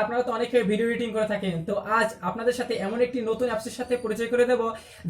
আপনারা তো অনেকে ভিডিও এডিটিং করে থাকেন, তো আজ আপনাদের সাথে এমন একটি নতুন অ্যাপসের সাথে পরিচয় করে দেব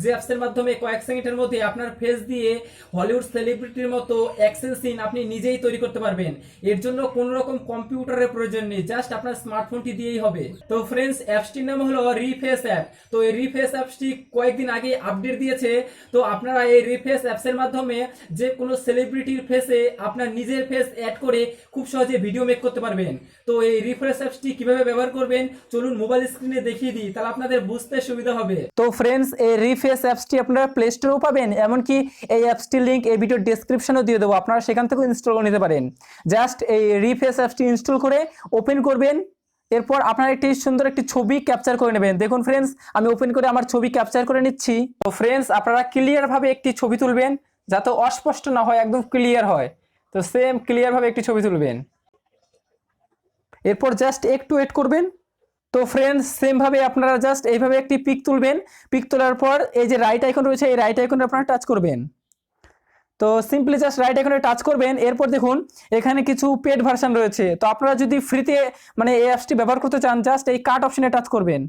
যে অ্যাপসের মাধ্যমে কয়েক সেকেন্ডের মধ্যে আপনার ফেস দিয়ে হলিউড সেলিব্রিটির মতো অ্যাকশন সিন আপনি নিজেই তৈরি করতে পারবেন। এর জন্য কোনো রকম কম্পিউটারের প্রয়োজন নেই, জাস্ট আপনার স্মার্টফোনটি দিয়েই হবে। তো ফ্রেন্ডস, অ্যাপসটির নাম হলো রিফেস অ্যাপ। তো এই রিফেস অ্যাপসটি কয়েকদিন আগে আপডেট দিয়েছে। তো আপনারা এই রিফেস অ্যাপসের মাধ্যমে যে কোনো সেলিব্রিটির ফেসে আপনার নিজের ফেস অ্যাড করে খুব সহজে ভিডিও মেক করতে পারবেন। তো এই রিফ্রেশ অ্যাপসটি কিভাবে ব্যবহার করবেন চলুন মোবাইল স্ক্রিনে দেখিয়ে দিই, তাহলে আপনাদের বুঝতে সুবিধা হবে। তো ফ্রেন্ডস, এই রিফ্রেশ অ্যাপসটি আপনারা প্লে স্টোরেও পাবেন, এমনকি এই অ্যাপসটির লিংক এই ভিডিওর ডেসক্রিপশনেও দিয়ে দেবো, আপনারা সেখান থেকেও ইনস্টল করে নিতে পারেন। জাস্ট এই রিফ্রেশ অ্যাপসটি ইনস্টল করে ওপেন করবেন। এরপর আপনারা একটি সুন্দর একটি ছবি ক্যাপচার করে নেবেন। দেখুন ফ্রেন্ডস, আমি ওপেন করে আমার ছবি ক্যাপচার করে নিচ্ছি। তো ফ্রেন্ডস, আপনারা ক্লিয়ারভাবে একটি ছবি তুলবেন, যাতে অস্পষ্ট না হয়, একদম ক্লিয়ার হয়। তো সেম ক্লিয়ারভাবে একটি ছবি তুলবেন। এরপর জাস্ট একটু ওয়েট করবেন। তো ফ্রেন্ডস, সেম ভাবে আপনারা জাস্ট এইভাবে একটি পিক তুলবেন। পিক তোলার পর এই যে রাইট আইকন রয়েছে, এই রাইট আইকনে আপনারা টাচ করবেন। তো সিম্পলি জাস্ট রাইট আইকনে টাচ করবেন। এরপর দেখুন এখানে কিছু পেড ভার্সন রয়েছে। তো আপনারা যদি ফ্রিতে এই অ্যাপসটি ব্যবহার করতে চান, জাস্ট এই কার্ট অপশনে টাচ করবেন।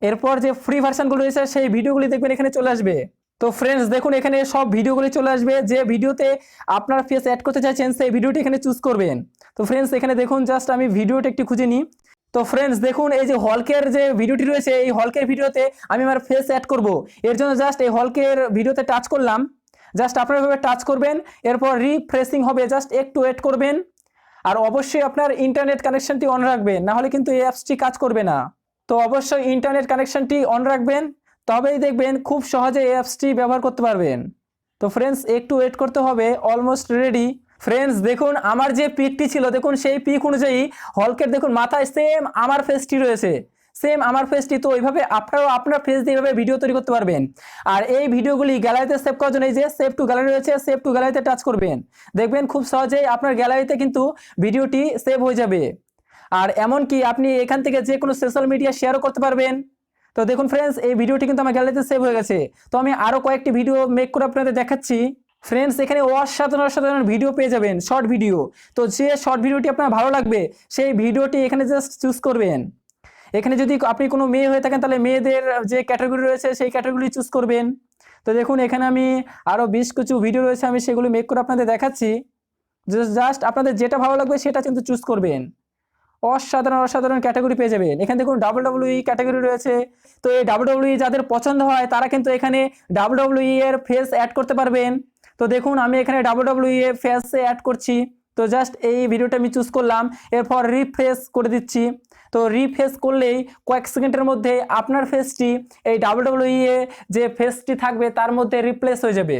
এরপর যে ফ্রি ভার্সনগুলো রয়েছে সেই ভিডিওগুলি দেখবেন এখানে চলে আসবে। তো ফ্রেন্ডস দেখুন, এখানে সব ভিডিওগুলি চলে আসবে। যে ভিডিওতে আপনার ফেস অ্যাড করতে চাইছেন সেই ভিডিওটি এখানে চুজ করবেন। তো ফ্রেন্ডস, এখানে দেখুন জাস্ট আমি ভিডিওটা একটু খুঁজে নিই। তো ফ্রেন্ডস দেখুন, এই যে হলকের যে ভিডিওটি রয়েছে, এই হলকের ভিডিওতে আমি আমার ফেস অ্যাড করব। এর জন্য জাস্ট এই হলকের ভিডিওতে টাচ করলাম। জাস্ট আপনারা এভাবে টাচ করবেন। এরপর রিফ্রেশিং হবে, জাস্ট একটু ওয়েট করবেন। আর অবশ্যই আপনার ইন্টারনেট কানেকশনটি অন রাখবেন, না হলে কিন্তু এই অ্যাপসটি কাজ করবে না। তো অবশ্যই ইন্টারনেট কানেকশনটি অন রাখবেন, তবেই দেখবেন খুব সহজে এই অ্যাপসটি ব্যবহার করতে পারবেন। তো ফ্রেন্ডস, একটু ওয়েট করতে হবে। Almost ready. ফ্রেন্ডস দেখুন, আমার যে পিকটি ছিল, দেখুন সেই পিক অনুযায়ী হলকের দেখুন মাথায় সেম আমার ফেসটি রয়েছে, সেম আমার ফেসটি। তো এইভাবে আপনারাও আপনার ফেস দিয়ে এইভাবে ভিডিও তৈরি করতে পারবেন। আর এই ভিডিওগুলি গ্যালারিতে সেভ করার জন্য এই যে সেভ টু গ্যালারি রয়েছে, সেভ টু গ্যালারিতে টাচ করবেন। দেখবেন খুব সহজেই আপনার গ্যালারিতে কিন্তু ভিডিওটি সেভ হয়ে যাবে। আর এমনকি আপনি এখান থেকে যে কোনো সোশ্যাল মিডিয়া শেয়ারও করতে পারবেন। তো দেখুন ফ্রেন্ডস, এই ভিডিওটি কিন্তু আমার গ্যালারিতে সেভ হয়ে গেছে। তো আমি আরও কয়েকটি ভিডিও মেক করে আপনাদের দেখাচ্ছি। ফ্রেন্ডস, এখানে অসাধারণ অসাধারণ ভিডিও পেয়ে যাবেন, শর্ট ভিডিও। তো যে শর্ট ভিডিওটি আপনার ভালো লাগবে সেই ভিডিওটি এখানে জাস্ট চুজ করবেন। এখানে যদি আপনি কোনো মেয়ে হয়ে থাকেন, তাহলে মেয়েদের যে ক্যাটাগরি রয়েছে সেই ক্যাটাগরি চুজ করবেন। তো দেখুন এখানে আমি আরও বেশ কিছু ভিডিও রয়েছে, আমি সেগুলো মেক করে আপনাদের দেখাচ্ছি। জাস্ট আপনাদের যেটা ভালো লাগবে সেটা কিন্তু চুজ করবেন। অসাধারণ অসাধারণ ক্যাটাগরি পেয়ে যাবেন। এখানে দেখুন WWE ক্যাটাগরি রয়েছে। তো এই WWE যাদের পছন্দ হয় তারা কিন্তু এখানে WWE এর ফেস অ্যাড করতে পারবেন। তো দেখুন আমি এখানে WWE এর ফেস অ্যাড করছি। তো জাস্ট এই ভিডিওটা আমি চুজ করলাম। এরপর রিফ্রেশ করে দিচ্ছি। তো রিফ্রেশ করলেই কয়েক সেকেন্ডের মধ্যে আপনার ফেসটি এই WWE এ যে ফেসটি থাকবে তার মধ্যে রিপ্লেস হয়ে যাবে।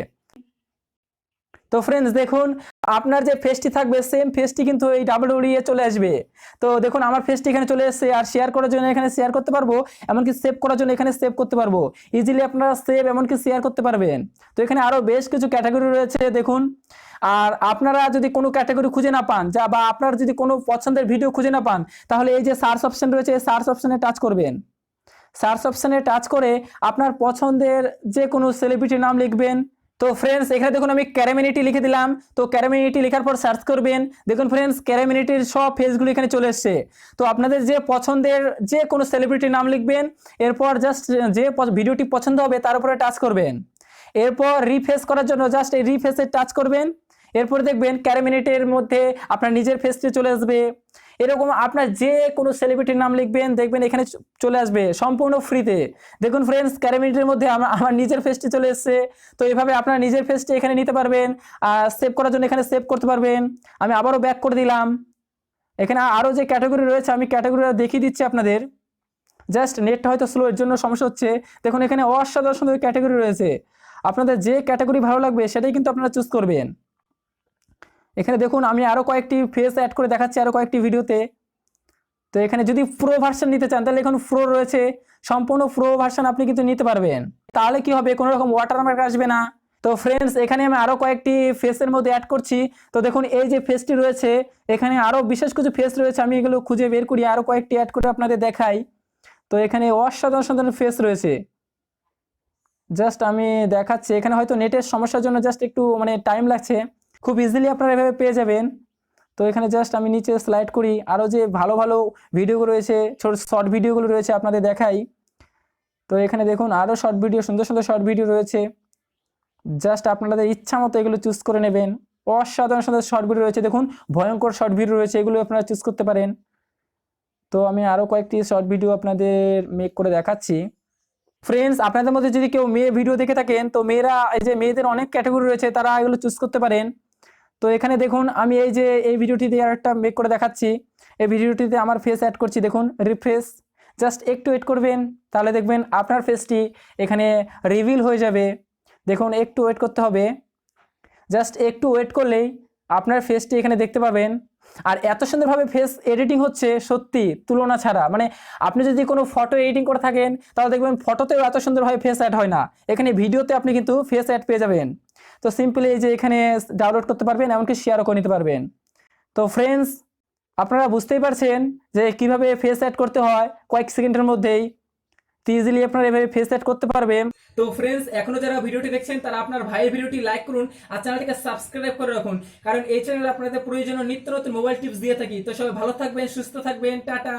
তো ফ্রেন্ডস দেখুন, আপনার যে ফেসটি থাকবে সেম ফেসটি কিন্তু এই ডাব্লিউডব্লিউ এ চলে আসবে। তো দেখুন আমার ফেসটি এখানে চলে এসেছে। আর শেয়ার করার জন্য এখানে শেয়ার করতে পারবো, এমনকি সেভ করার জন্য এখানে সেভ করতে পারবো। ইজিলি আপনারা সেভ এমনকি শেয়ার করতে পারবেন। তো এখানে আরও বেশ কিছু ক্যাটাগরি রয়েছে দেখুন। আর আপনারা যদি কোনো ক্যাটাগরি খুঁজে না পান, বা আপনার যদি কোনো পছন্দের ভিডিও খুঁজে না পান, তাহলে এই যে সার্চ অপশন রয়েছে, সার্চ অপশনে টাচ করবেন। সার্চ অপশনে টাচ করে আপনার পছন্দের যে কোনো সেলিব্রিটির নাম লিখবেন। তো ফ্রেন্ডস এখানে দেখুন আমি ক্যারামিনিটি লিখে দিলাম। তো ক্যারামিনিটি লেখার পর সার্চ করবেন। দেখুন ফ্রেন্ডস, ক্যারামিনিটির সব ফেসগুলো এখানে চলে এসছে। তো আপনাদের যে পছন্দের যে কোনো সেলিব্রিটির নাম লিখবেন। এরপর জাস্ট যে ভিডিওটি পছন্দ হবে তার উপরে টাচ করবেন। এরপর রিফ্রেশ করার জন্য জাস্ট এই রিফ্রেশে টাচ করবেন। এরপর দেখবেন ক্যারামিনিটির মধ্যে আপনার নিজের ফেসটি চলে আসবে। এরকম আপনার যে কোনো সেলিব্রিটির নাম লিখবেন, দেখবেন এখানে চলে আসবে সম্পূর্ণ ফ্রিতে। দেখুন ফ্রেন্ডস, ক্যারামিনিটির মধ্যে আমার নিজের ফেসটি চলে এসেছে। তো এইভাবে আপনার নিজের ফেসটি এখানে নিতে পারবেন। আর সেভ করার জন্য এখানে সেভ করতে পারবেন। আমি আবারও ব্যাক করে দিলাম। এখানে আরও যে ক্যাটাগরি রয়েছে আমি ক্যাটাগরিটা দেখিয়ে দিচ্ছি আপনাদের। জাস্ট নেটটা হয়তো স্লো, এর জন্য সমস্যা হচ্ছে। দেখুন এখানে অসাধারণ সুন্দর ক্যাটাগরি রয়েছে। আপনাদের যে ক্যাটাগরি ভালো লাগবে সেটাই কিন্তু আপনারা চুজ করবেন। এখানে দেখুন আমি আরও কয়েকটি ফেস অ্যাড করে দেখাচ্ছি আরও কয়েকটি ভিডিওতে। তো এখানে যদি প্রো ভার্সন নিতে চান তাহলে এখন প্রো রয়েছে, সম্পূর্ণ প্রো ভার্সন আপনি কিন্তু নিতে পারবেন। তাহলে কি হবে, কোনো রকম ওয়াটারমার্ক আসবে না। তো ফ্রেন্ডস এখানে আমি আরও কয়েকটি ফেসের মধ্যে অ্যাড করছি। তো দেখুন এই যে ফেসটি রয়েছে, এখানে আরও বিশেষ কিছু ফেস রয়েছে, আমি এগুলো খুঁজে বের করি আরও কয়েকটি অ্যাড করে আপনাদের দেখাই। তো এখানে অসাধারণ সাধারণ ফেস রয়েছে। জাস্ট আমি দেখাচ্ছি। এখানে হয়তো নেটের সমস্যার জন্য জাস্ট একটু টাইম লাগছে। খুব ইজিলি আপনারা এভাবে পেয়ে যাবেন। তো এখানে জাস্ট আমি নিচে স্লাইড করি, আরও যে ভালো ভালো ভিডিওগুলো রয়েছে, ছোট শর্ট ভিডিওগুলো রয়েছে আপনাদের দেখাই। তো এখানে দেখুন আরও শর্ট ভিডিও, সুন্দর সুন্দর শর্ট ভিডিও রয়েছে, জাস্ট আপনাদের ইচ্ছা মতো এগুলো চুজ করে নেবেন। অসাধারণ সুন্দর শর্ট ভিডিও রয়েছে, দেখুন ভয়ঙ্কর শর্ট ভিডিও রয়েছে, এগুলো আপনারা চুজ করতে পারেন। তো আমি আরও কয়েকটি শর্ট ভিডিও আপনাদের মেক করে দেখাচ্ছি। ফ্রেন্ডস, আপনাদের মধ্যে যদি কেউ মেয়ে ভিডিও দেখে থাকেন, তো মেয়েরা এই যে মেয়েদের অনেক ক্যাটাগরি রয়েছে, তারা এগুলো চুজ করতে পারেন। তো এখানে দেখুন আমি এই যে এই ভিডিওটিতে আর একটা মেক করে দেখাচ্ছি। এই ভিডিওটিতে আমার ফেস অ্যাড করছি, দেখুন রিফ্রেশ, জাস্ট একটু ওয়েট করবেন, তাহলে দেখবেন আপনার ফেসটি এখানে রিভিল হয়ে যাবে। দেখুন একটু ওয়েট করতে হবে, জাস্ট একটু ওয়েট করলেই আপনার ফেসটি এখানে দেখতে পাবেন। আর এত সুন্দরভাবে ফেস এডিটিং হচ্ছে, সত্যি তুলনা ছাড়া। মানে আপনি যদি কোনো ফটো এডিটিং করে থাকেন, তাহলে দেখবেন ফটোতেও এত সুন্দরভাবে ফেস অ্যাড হয় না, এখানে ভিডিওতে আপনি কিন্তু ফেস অ্যাড পেয়ে যাবেন। তো সিম্পলি এই যে এখানে ডাউনলোড করতে পারবেন, এমনকি শেয়ারও করে নিতে পারবেন। তো ফ্রেন্ডস, আপনারা বুঝতেই পারছেন যে কিভাবে ফেস অ্যাড করতে হয় কয়েক সেকেন্ডের মধ্যেই। ইজিলি আপনারা এভাবে ফেস অ্যাড করতে পারবেন। তো ফ্রেন্ডস, এখনো যারা ভিডিওটি দেখছেন তারা আপনার ভাইয়ের ভিডিওটি লাইক করুন আর চ্যানেলটিকে সাবস্ক্রাইব করে রাখুন, কারণ এই চ্যানেলে আপনাদের প্রয়োজনীয় নিত্য নতুন মোবাইল টিপস দিয়ে থাকি। তো সবাই ভালো থাকবেন, সুস্থ থাকবেন, টাটা।